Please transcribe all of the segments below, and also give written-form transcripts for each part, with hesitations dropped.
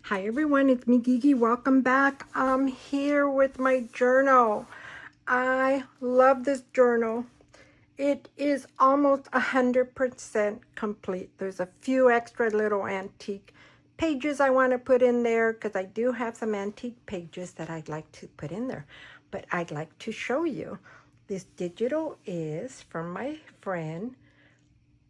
Hi everyone, it's me Gigi. Welcome back. I'm here with my journal. I love this journal. It is almost 100% complete. There's a few extra little antique pages I want to put in there because I do have some antique pages that I'd like to put in there. But I'd like to show you. This digital is from my friend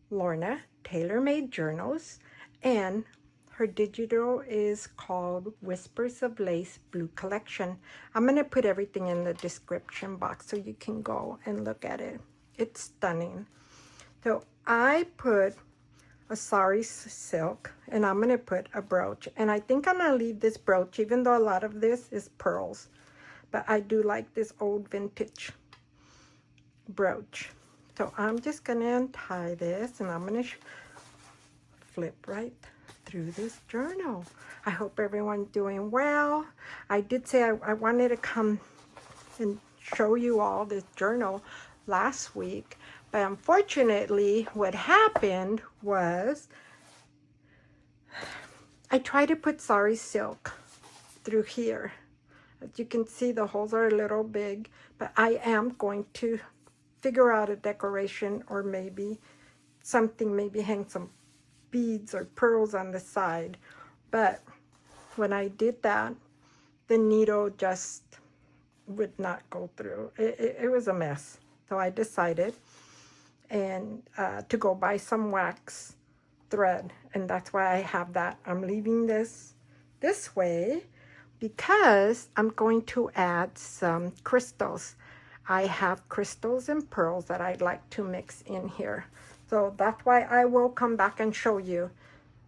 Lorna, Tailor Made Journals, and her digital is called Whispers of Lace Blue Collection. I'm going to put everything in the description box so you can go and look at it. It's stunning. So I put a sari silk, and I'm going to put a brooch. And I think I'm going to leave this brooch, even though a lot of this is pearls. But I do like this old vintage brooch. So I'm just going to untie this, and I'm going to flip right through this journal. I hope everyone's doing well. I did say I wanted to come and show you all this journal last week, but unfortunately what happened was I tried to put sari silk through here. As you can see, the holes are a little big, but I am going to figure out a decoration, or maybe something, maybe hang some beads or pearls on the side. But when I did that, the needle just would not go through. It was a mess. So I decided to go buy some wax thread, and that's why I have that. I'm leaving this way because I'm going to add some crystals. I have crystals and pearls that I'd like to mix in here. So that's why I will come back and show you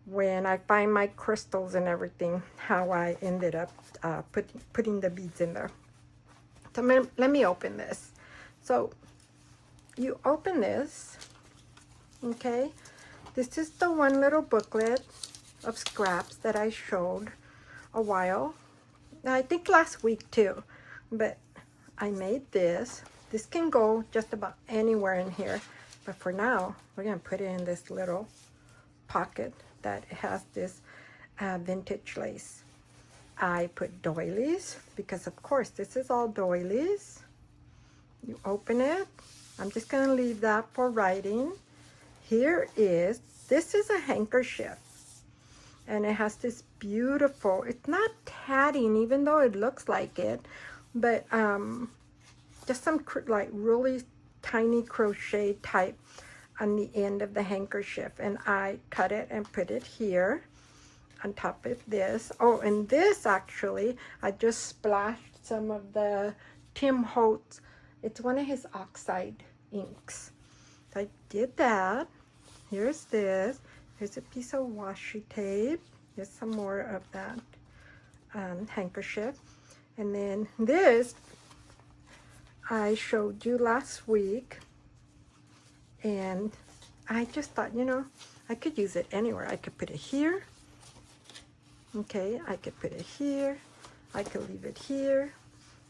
when I find my crystals and everything, how I ended up putting the beads in there. So let me open this. So you open this, okay? This is the one little booklet of scraps that I showed a while, I think last week too, but I made this. This can go just about anywhere in here, but for now, we're gonna put it in this little pocket that has this vintage lace. I put doilies because of course this is all doilies. You open it. I'm just gonna leave that for writing. This is a handkerchief, and it has this beautiful, it's not tatting even though it looks like it, but just some like really tiny crochet type on the end of the handkerchief, and I cut it and put it here on top of this. Oh, and this actually, I just splashed some of the Tim Holtz, it's one of his oxide inks. So I did that. Here's this. Here's a piece of washi tape. Here's some more of that handkerchief. And then this I showed you last week, and I just thought, you know, I could use it anywhere. I could put it here. Okay, I could put it here. I could leave it here.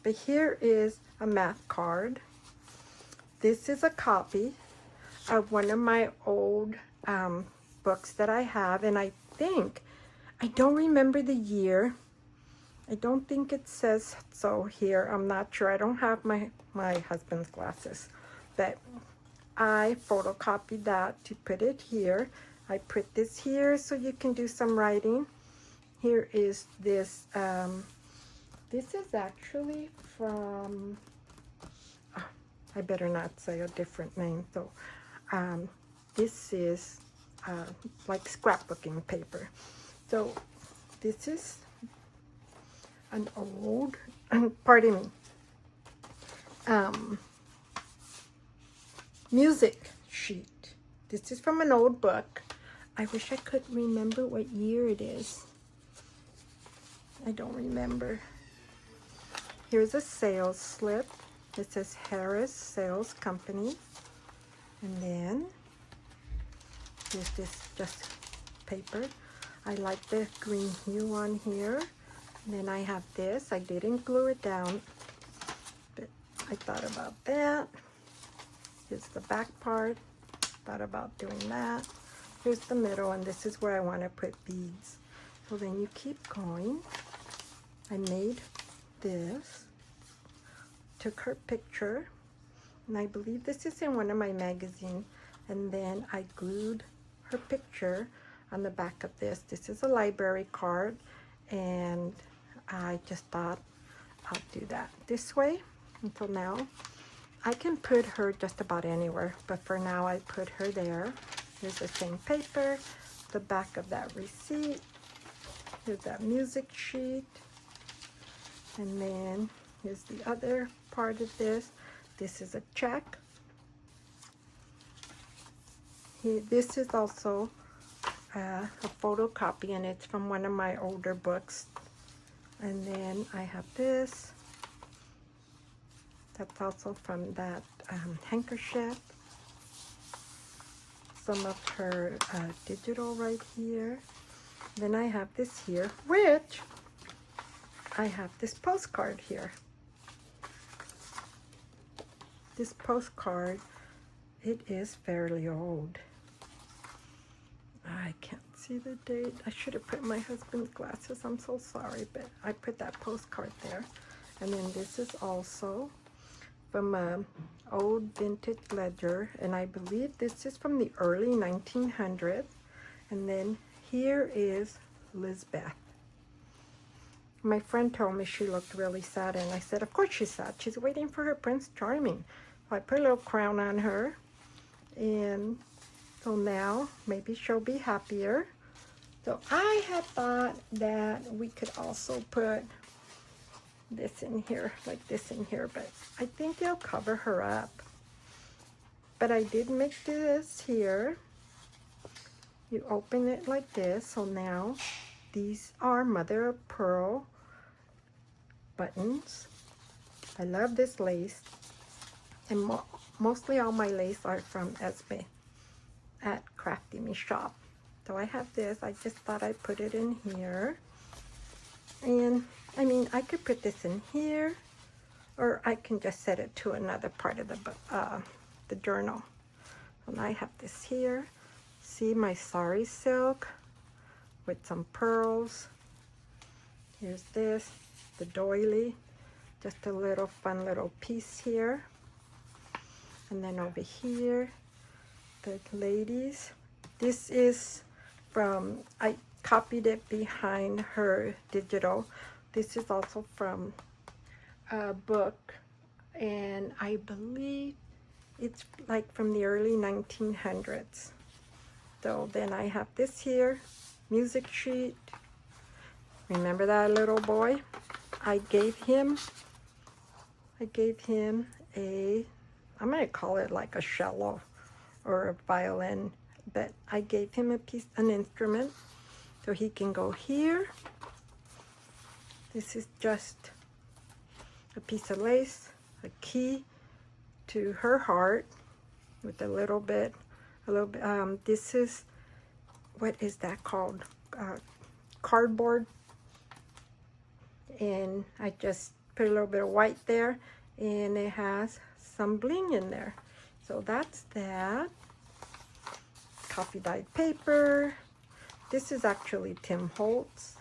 But here is a math card. This is a copy of one of my old books that I have, and I don't remember the year. I don't think it says so here. I'm not sure. I don't have my husband's glasses, but I photocopied that to put it here. I put this here so you can do some writing. Here is this. This is actually from, I better not say a different name. So this is like scrapbooking paper. So this is an old, pardon me, music sheet. This is from an old book. I wish I could remember what year it is. I don't remember. Here's a sales slip. It says Harris Sales Company. And then here's this just paper. I like the green hue on here. And then I have this. I didn't glue it down, but I thought about that. Here's the back part. Thought about doing that. Here's the middle, and this is where I want to put beads. So then you keep going. I made this, took her picture, and I believe this is in one of my magazines, and then I glued her picture on the back of this. This is a library card, and I just thought I'll do that this way. Until now, I can put her just about anywhere, but for now I put her there. Here's the same paper, the back of that receipt, here's that music sheet, and then here's the other part of this. This is a check. This is also a photocopy, and it's from one of my older books. And then I have this. That's also from that handkerchief. Some of her digital right here. Then I have this here, which I have this postcard here. This postcard, it is fairly old. I can't see the date. I should have put my husband's glasses. I'm so sorry, but I put that postcard there. And then this is also from an old vintage ledger, and I believe this is from the early 1900s. And then here is Lisbeth. My friend told me she looked really sad, and I said, of course she's sad. She's waiting for her Prince Charming. So I put a little crown on her, and so now maybe she'll be happier. So I had thought that we could also put this in here, like this in here, but I think it'll cover her up. But I did make this here. You open it like this. So now these are mother of pearl buttons. I love this lace, and mostly all my lace are from Esme at Crafty Me Shop. So I have this. I just thought I'd put it in here. And I mean, I could put this in here, or I can just set it to another part of the journal. And I have this here. See my sari silk with some pearls. Here's this, the doily, just a little fun little piece here. And then over here, the ladies. This is from, I copied it behind her digital. This is also from a book, and I believe it's like from the early 1900s. So then I have this here, music sheet. Remember that little boy? I gave him a, I'm gonna call it like a cello or a violin, but I gave him an instrument so he can go here. This is just a piece of lace, a key to her heart with a little bit, this is, what is that called? Cardboard. And I just put a little bit of white there, and it has some bling in there. So that's that. Coffee dyed paper. This is actually Tim Holtz.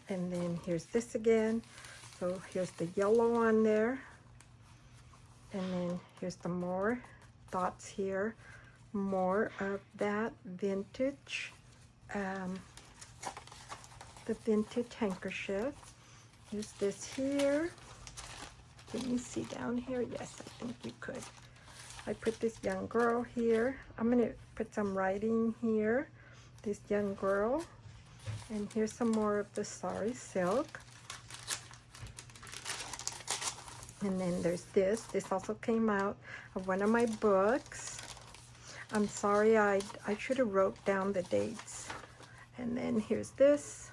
And then here's this again. So here's the yellow on there. And then here's the more dots here. More of that vintage, the vintage handkerchief. Here's this here. Can you see down here? Yes, I think you could. I put this young girl here. I'm gonna put some writing here. This young girl. And here's some more of the sari silk. And then there's this. This also came out of one of my books. I'm sorry, I should have wrote down the dates. And then here's this.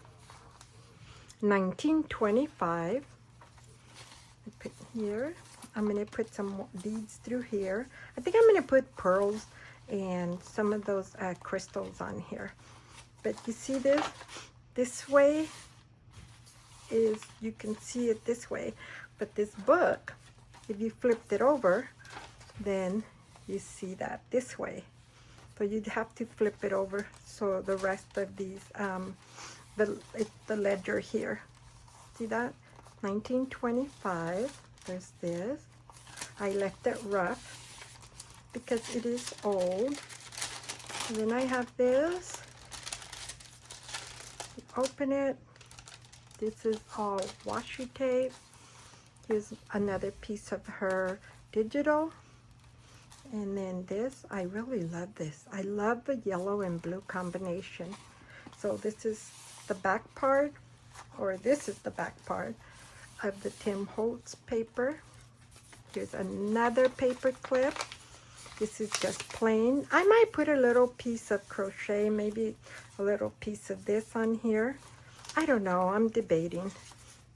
1925. I put here. I'm going to put some beads through here. I think I'm going to put pearls and some of those crystals on here. But you see this? This way is, you can see it this way. But this book, if you flipped it over, then you see that this way. So you'd have to flip it over. So the rest of these, the ledger here. See that? 1925. There's this. I left it rough because it is old. And then I have this. You open it. This is all washi tape. Here's another piece of her digital. And then this, I really love this. I love the yellow and blue combination. So this is the back part, or this is the back part of the Tim Holtz paper. Here's another paper clip. This is just plain. I might put a little piece of crochet, maybe a little piece of this on here. I don't know, I'm debating.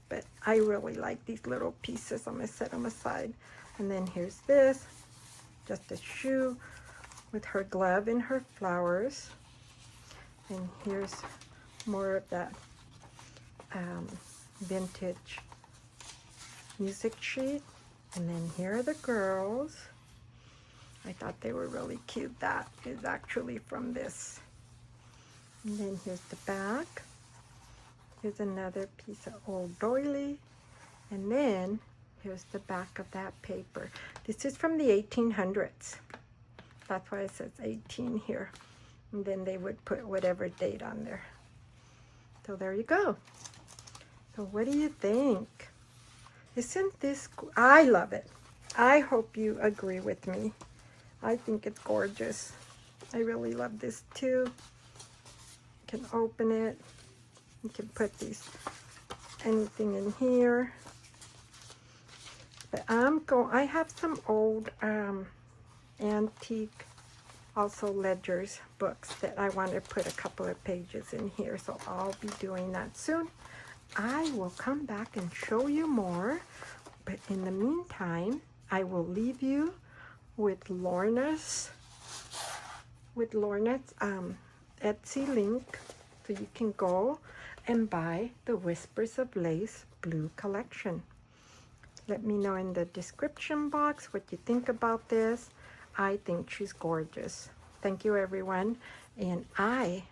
But I really like these little pieces. I'm going to set them aside. And then here's this. Just a shoe with her glove and her flowers. And here's more of that vintage music sheet. And then here are the girls. I thought they were really cute. That is actually from this. And then here's the back. Here's another piece of old doily. And then here's the back of that paper. This is from the 1800s. That's why it says 18 here. And then they would put whatever date on there. So there you go. So what do you think? Isn't this, I love it. I hope you agree with me. I think it's gorgeous. I really love this too. You can open it. You can put anything in here. But I have some old antique, also ledgers books that I want to put a couple of pages in here. So I'll be doing that soon. I will come back and show you more. But in the meantime, I will leave you with Lorna's Etsy link, so you can go and buy the Whispers of Lace Blue collection. Let me know in the description box what you think about this. I think she's gorgeous. Thank you, everyone, and I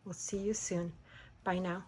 will see you soon. Bye now.